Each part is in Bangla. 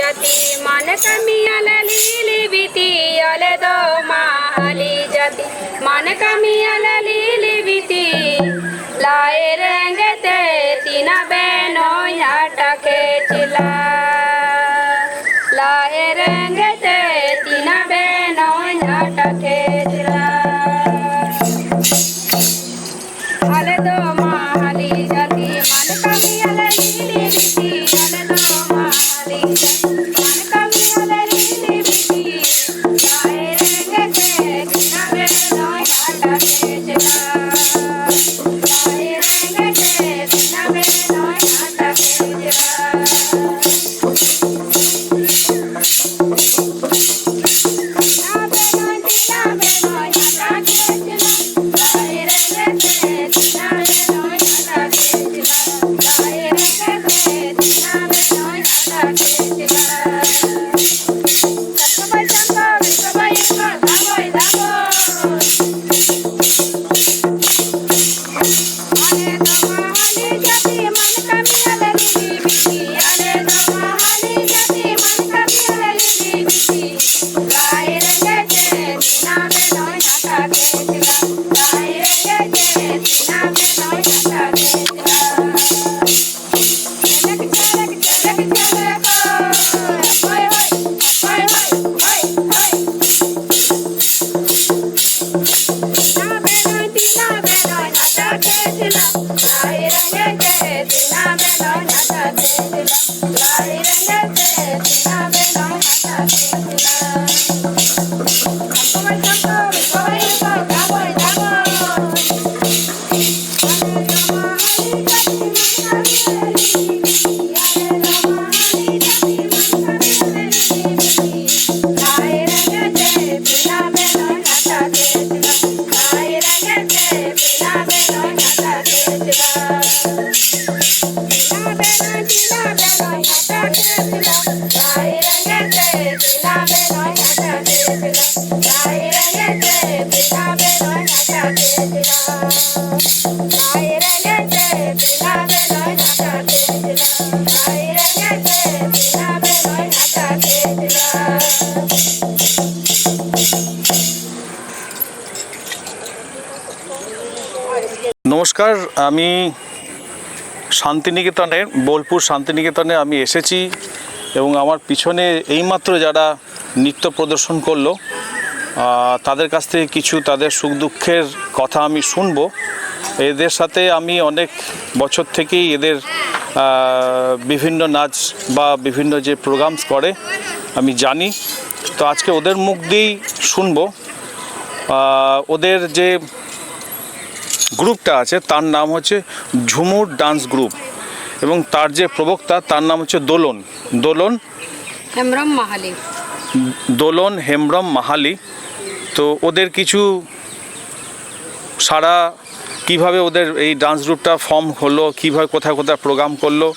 जति मन कमियल लीली बीती अले दो माली जति मन कमियल लीली बीती लाए रंगते तीन बहनों याटके चिला लाए रंगते तीन बहनों याटके चिला अले दो माली जति मन कमियल लीली बीती अले दो माली जति मन कमियल लीली बीती लाए रंगते तीन बहनों याटके चिला लाए रंगते तीन बहनों याटके चिला নমস্কার, আমি শান্তিনিকেতনে বোলপুর শান্তিনিকেতনে আমি এসেছি এবং আমার পিছনে এইমাত্র যারা নৃত্য প্রদর্শন করলো তাদের কাছ থেকে কিছু তাদের সুখ দুঃখের কথা আমি শুনবো। এদের সাথে আমি অনেক বছর থেকেই এদের বিভিন্ন নাচ বা বিভিন্ন যে প্রোগ্রামস করে আমি জানি, তো আজকে ওদের মুখ দিয়েই শুনবো। ওদের যে গ্রুপটা আছে তার নাম হচ্ছে ঝুমুর ডান্স গ্রুপ এবং তার যে প্রবক্তা তার নাম হচ্ছে দোলন হেমব্রম মাহালি। তো ওদের কিছু সারা কিভাবে ওদের এই ডান্স গ্রুপটা ফর্ম হলো, কিভাবে কোথায় কোথায় প্রোগ্রাম করলো,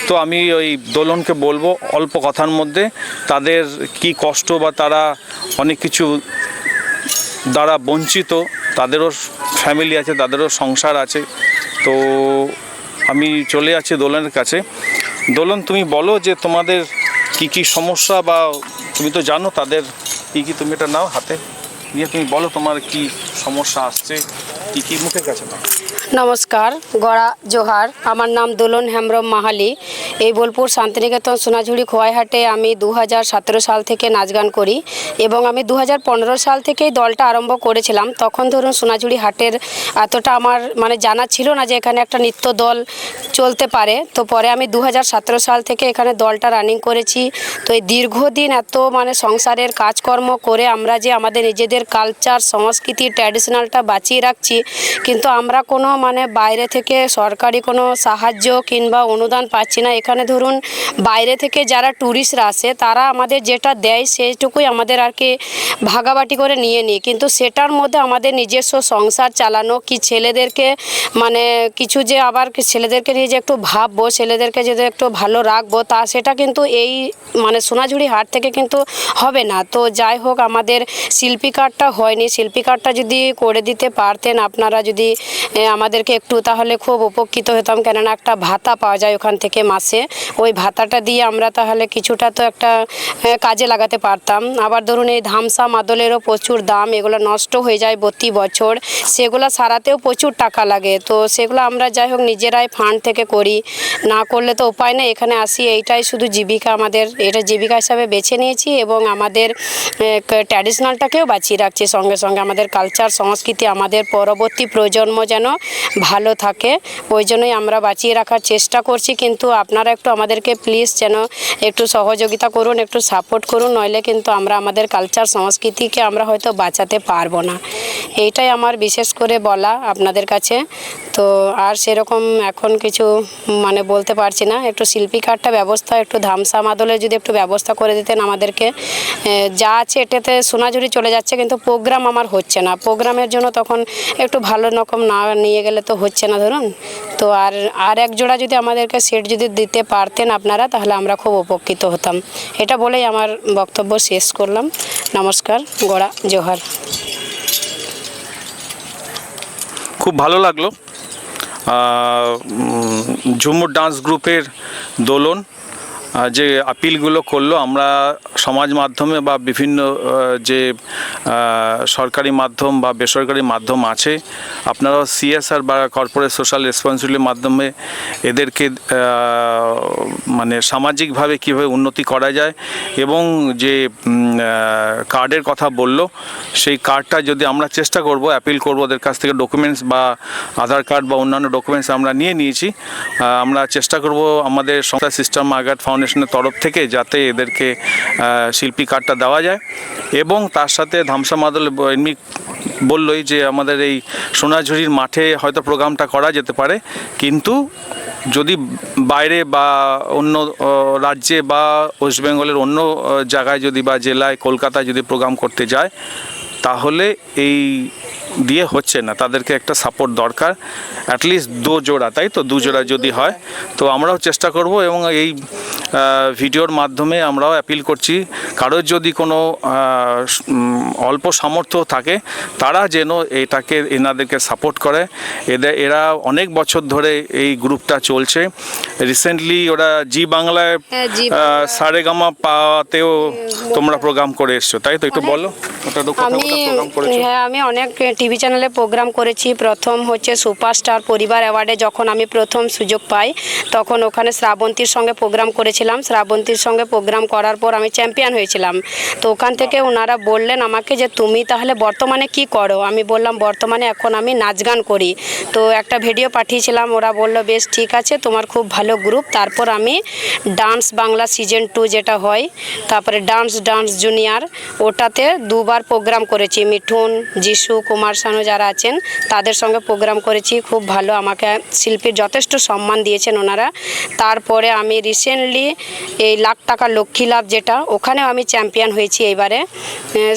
তো আমি ওই দোলনকে বলবো অল্প কথার মধ্যে তাদের কি কষ্ট বা তারা অনেক কিছু দ্বারা বঞ্চিত, তাদেরও ফ্যামিলি আছে, তাদেরও সংসার আছে। তো আমি চলে যাচ্ছি দোলনের কাছে। দোলন, তুমি বলো যে তোমাদের কি কি সমস্যা, বা তুমি তো জানো তাদের কি কি, তুমি এটা নাও হাতে নিয়ে তুমি বলো তোমার কি সমস্যা আসছে, কি কি মুখের কাছে নাও। নমস্কার, গড়া জোহার। আমার নাম দোলন হেমব্রম মাহালি। এই বোলপুর শান্তিনিকেতন সোনাঝুরি খোয়াইহাটে আমি 2017 সাল থেকে নাচ গান করি এবং আমি 2015 সাল থেকেই দলটা আরম্ভ করেছিলাম। তখন ধরুন সোনাঝুরি হাটের এতটা আমার জানা ছিল না যে এখানে একটা নৃত্য দল চলতে পারে। তো পরে আমি 2017 সাল থেকে এখানে দলটা রানিং করেছি। তো এই দীর্ঘদিন এত সংসারের কাজকর্ম করে আমরা যে আমাদের নিজেদের কালচার, সংস্কৃতি, ট্র্যাডিশনালটা বাঁচিয়ে রাখছি, কিন্তু আমরা কোনো বাইরে থেকে সরকারি কোনো সাহায্য কিংবা অনুদান পাচ্ছি না। এখানে ধরুন বাইরে থেকে যারা ট্যুরিস্টরা আসে তারা আমাদের যেটা দেয় সেইটুকুই আমাদের আর কি ভাগাবাটি করে নিয়ে নিই, কিন্তু সেটার মধ্যে আমাদের নিজস্ব সংসার চালানো কি ছেলেদেরকে কিছু যে আবার ছেলেদেরকে নিয়ে যে একটু ভাববো, ছেলেদেরকে যদি একটু ভালো রাখবো, তা সেটা কিন্তু এই সোনাঝুরি হাট থেকে কিন্তু হবে না। তো যাই হোক, আমাদের শিল্পী কার্ডটা হয়নি। শিল্পী কার্ডটা যদি করে দিতে পারতেন আপনারা, যদি আমাদের আমাদেরকে একটু তাহলে খুব উপকৃত হতাম, কেননা একটা ভাতা পাওয়া যায় ওখান থেকে মাসে, ওই ভাতাটা দিয়ে আমরা তাহলে কিছুটা তো একটা কাজে লাগাতে পারতাম। আবার ধরুন এই ধামসা মাদলেরও প্রচুর দাম, এগুলো নষ্ট হয়ে যায় প্রতি বছর, সেগুলো সারাতেও প্রচুর টাকা লাগে। তো সেগুলো আমরা যাই হোক নিজেরাই ফান্ড থেকে করি, না করলে তো উপায় নেই। এখানে আসি, এইটাই শুধু জীবিকা আমাদের, এটা জীবিকা হিসাবে বেছে নিয়েছি এবং আমাদের ট্র্যাডিশনালটাকেও বাঁচিয়ে রাখছি। সঙ্গে সঙ্গে আমাদের কালচার সংস্কৃতি, আমাদের পরবর্তী প্রজন্ম যেন ভালো থাকে, ওই জন্যই আমরা বাঁচিয়ে রাখার চেষ্টা করছি। কিন্তু আপনারা একটু আমাদেরকে প্লিজ যেন একটু সহযোগিতা করুন, একটু সাপোর্ট করুন, নইলে কিন্তু আমরা আমাদের কালচার সংস্কৃতিকে আমরা হয়তো বাঁচাতে পারবো না। এইটাই আমার বিশেষ করে বলা আপনাদের কাছে। তো আর সেরকম এখন কিছু মানে বলতে পারছি না। একটু শিল্পী কার্ডটা ব্যবস্থা, একটু ধামসা মাদলে যদি একটু ব্যবস্থা করে দিতেন আমাদেরকে। যা আছে এটাতে সোনাঝুরি চলে যাচ্ছে, কিন্তু প্রোগ্রাম আমার হচ্ছে না। প্রোগ্রামের জন্য তখন একটু ভালো রকম না নিয়ে গেলে তো হচ্ছে না ধরুন। তো আর এক জোড়া যদি আমাদেরকে সেট যদি দিতে পারতেন আপনারা, তাহলে আমরা খুব উপকৃত হতাম। এটা বলেই আমার বক্তব্য শেষ করলাম। নমস্কার, গোড়া জোহার। খুব ভালো লাগলো ঝুমুর ডান্স গ্রুপের দোলন যে আপিলগুলো করলো। আমরা সমাজ মাধ্যমে বা বিভিন্ন যে সরকারি মাধ্যম বা বেসরকারি মাধ্যম আছে, আপনারাও সিএসআর বা কর্পোরেট সোশ্যাল রেসপন্সিবিলিটির মাধ্যমে এদেরকে মানে সামাজিকভাবে কীভাবে উন্নতি করা যায় এবং যে কার্ডের কথা বললো, সেই কার্ডটা যদি আমরা চেষ্টা করব, অ্যাপিল করব ওদের কাছ থেকে ডকুমেন্টস বা আধার কার্ড বা অন্যান্য ডকুমেন্টস আমরা নিয়ে নিয়েছি। আমরা চেষ্টা করব আমাদের সংস্থা সিস্টার মার্গারেট ফাউন্ডেশনের তরফ থেকে যাতে এদেরকে শিল্পী কার্ডটা দেওয়া যায়। এবং তার সাথে ধামসা মাদল এমনি বললোই যে আমাদের এই সোনাঝুরির মাঠে হয়তো প্রোগ্রামটা করা যেতে পারে, কিন্তু যদি বাইরে বা অন্য রাজ্যে বা ওয়েস্ট বেঙ্গলের অন্য জায়গায় যদি বা জেলায় কলকাতায় যদি প্রোগ্রাম করতে যায়, তাহলে এই দিয়ে হচ্ছে না। তাদেরকে একটা সাপোর্ট দরকার, অ্যাটলিস্ট দু জোড়া, তাই তো? দু জোড়া যদি হয় তো আমরাও চেষ্টা করব। এবং এই ভিডিওর মাধ্যমে আমরাও অ্যাপিল করছি, কারোর যদি কোনো অল্প সামর্থ্য থাকে তারা যেন এটাকে এনাদেরকে সাপোর্ট করে। এরা অনেক বছর ধরে এই গ্রুপটা চলছে। রিসেন্টলি ওরা জি বাংলায় সারেগামা পাতেও তোমরা প্রোগ্রাম করে এসছো, তাই তো? একটু বলো ওটা প্রোগ্রাম করেছো। হ্যাঁ, আমি অনেক টিভি চ্যানেলে প্রোগ্রাম করেছি। প্রথম হচ্ছে সুপারস্টার পরিবার অ্যাওয়ার্ডে যখন আমি প্রথম সুযোগ পাই, তখন ওখানে শ্রাবন্তীর সঙ্গে প্রোগ্রাম করেছিলাম। শ্রাবন্তীর সঙ্গে প্রোগ্রাম করার পর আমি চ্যাম্পিয়ন হয়েছিলাম। তো ওখান থেকে ওনারা বললেন আমাকে যে তুমি তাহলে বর্তমানে কি করো? আমি বললাম বর্তমানে এখন আমি নাচ গান করি। তো একটা ভিডিও পাঠিয়েছিলাম, ওরা বললো বেশ ঠিক আছে, তোমার খুব ভালো গ্রুপ। তারপর আমি ডান্স বাংলা সিজন 2 যেটা হয়, তারপরে ডান্স জুনিয়র, ওটাতে দুবার প্রোগ্রাম করেছি। মিঠুন, যিশু, কুমার শানু যারা আছেন তাদের সঙ্গে প্রোগ্রাম করেছি। খুব ভালো, আমাকে শিল্পীর যথেষ্ট সম্মান দিয়েছেন ওনারা। তারপরে আমি রিসেন্টলি এই লাখ টাকা লক্ষ্মী লাভ যেটা, ওখানেও আমি চ্যাম্পিয়ন হয়েছি এইবারে,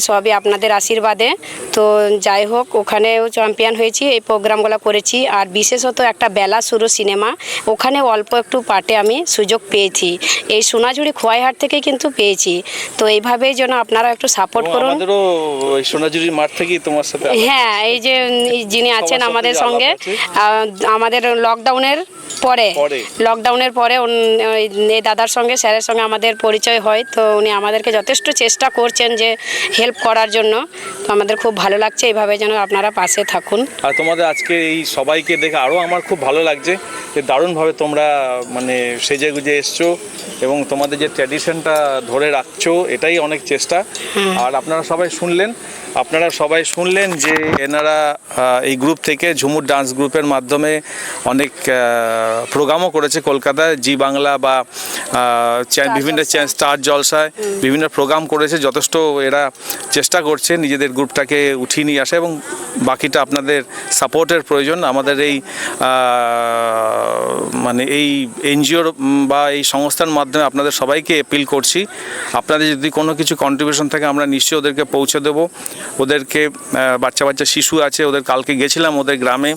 সবই আপনাদের আশীর্বাদে। তো যাই হোক, ওখানেও চ্যাম্পিয়ন হয়েছি, এই প্রোগ্রামগুলো করেছি। আর বিশেষত একটা বেলা শুরু সিনেমা, ওখানে অল্প একটু পার্টে আমি সুযোগ পেয়েছি, এই সোনাঝুরি খোয়াইহাট থেকে কিন্তু পেয়েছি। তো এইভাবেই যেন আপনারা একটু সাপোর্ট করুন। আমাদেরও ওই সোনাঝুরির মাঠ থেকেই তোমার সাথে, হ্যাঁ, এই যে যিনি আছেন আমাদের সঙ্গে, আমাদের লকডাউনের পরে এই দাদার সঙ্গে, স্যারের সঙ্গে আমাদের পরিচয় হয়। তো উনি আমাদেরকে যথেষ্ট চেষ্টা করছেন যে হেল্প করার জন্য। তো আমাদের খুব ভালো লাগছে, এইভাবে যেন আপনারা পাশে থাকুন। আর তোমাদের আজকে এই সবাইকে দেখে আরও আমার খুব ভালো লাগছে যে দারুণভাবে তোমরা মানে সেজে গুজে এসছো এবং তোমাদের যে ট্র্যাডিশনটা ধরে রাখছো, এটাই অনেক চেষ্টা। আর আপনারা সবাই শুনলেন যে এনারা এই গ্রুপ থেকে ঝুমুর ডান্স গ্রুপের মাধ্যমে অনেক প্রোগ্রামও করেছে কলকাতায়, জি বাংলা বা বিভিন্ন স্টার জলসায় বিভিন্ন প্রোগ্রাম করেছে। যথেষ্ট এরা চেষ্টা করছে নিজেদের গ্রুপটাকে উঠিয়ে নিয়ে আসা, এবং বাকিটা আপনাদের সাপোর্টের প্রয়োজন। আমাদের এই মানে এই এনজিওর বা এই সংস্থার মাধ্যমে আপনাদের সবাইকে অ্যাপিল করছি, আপনাদের যদি কোনো কিছু কন্ট্রিবিউশন থাকে আমরা নিশ্চয়ই ওদেরকে পৌঁছে দেবো। ওদেরকে বাচ্চা শিশু আছে, ওদের কালকে গেছিলাম ওদের গ্রামে,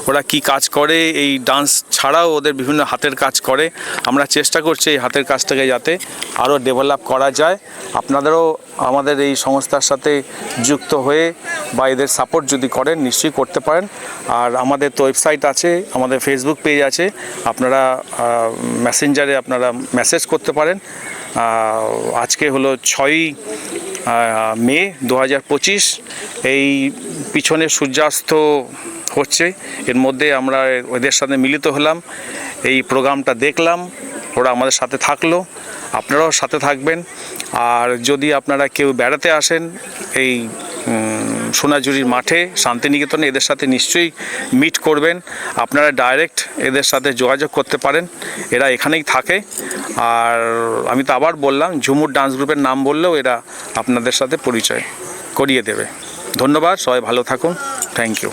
ওরা কি কাজ করে, এই ডান্স ছাড়াও ওদের বিভিন্ন হাতের কাজ করে। আমরা চেষ্টা করছি এই হাতের কাজটাকে যাতে আরও ডেভেলপ করা যায়। আপনাদেরও আমাদের এই সংস্থার সাথে যুক্ত হয়ে বা এদের সাপোর্ট যদি করেন নিশ্চয়ই করতে পারেন। আর আমাদের তো ওয়েবসাইট আছে, আমাদের ফেসবুক পেজ আছে, আপনারা মেসেঞ্জারে আপনারা মেসেজ করতে পারেন। আজকে হলো 6ই মে 2025। এই পিছনে সূর্যাস্ত হচ্ছে, এর মধ্যে আমরা ওদের সাথে মিলিত হলাম, এই প্রোগ্রামটা দেখলাম, ওরা আমাদের সাথে থাকলো, আপনারাও সাথে থাকবেন। আর যদি আপনারা কেউ বেড়াতে আসেন এই সোনাঝুরির মাঠে শান্তিনিকেতনে, এদের সাথে নিশ্চয়ই মিট করবেন। আপনারা ডাইরেক্ট এদের সাথে যোগাযোগ করতে পারেন, এরা এখানেই থাকে। আর আমি তো আবার বললাম, ঝুমুর ডান্স গ্রুপের নাম বললেও এরা আপনাদের সাথে পরিচয় করিয়ে দেবে। ধন্যবাদ, সবাই ভালো থাকুন, থ্যাংক ইউ।